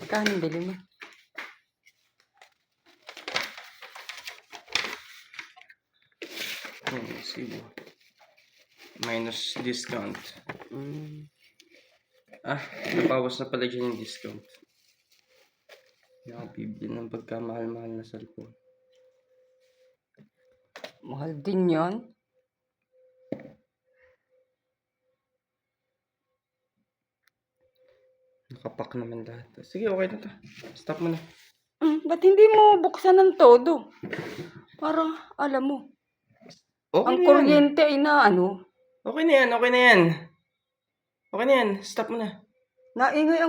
Magkano bili mo? Sige. Minus discount. Nabawas na pala dyan yung discount. Nakabibili ng pagkamahal-mahal na cellphone. Mahal din yan. Nakapak naman lahat. Sige, okay na to. Stop mo na. Ba't hindi mo buksan ng todo? Para alam mo. Okay Ang na yan. kuryente ay na ano. Okay na yan. Okay na yan. Okay na yan. Stop mo na. Naingay ang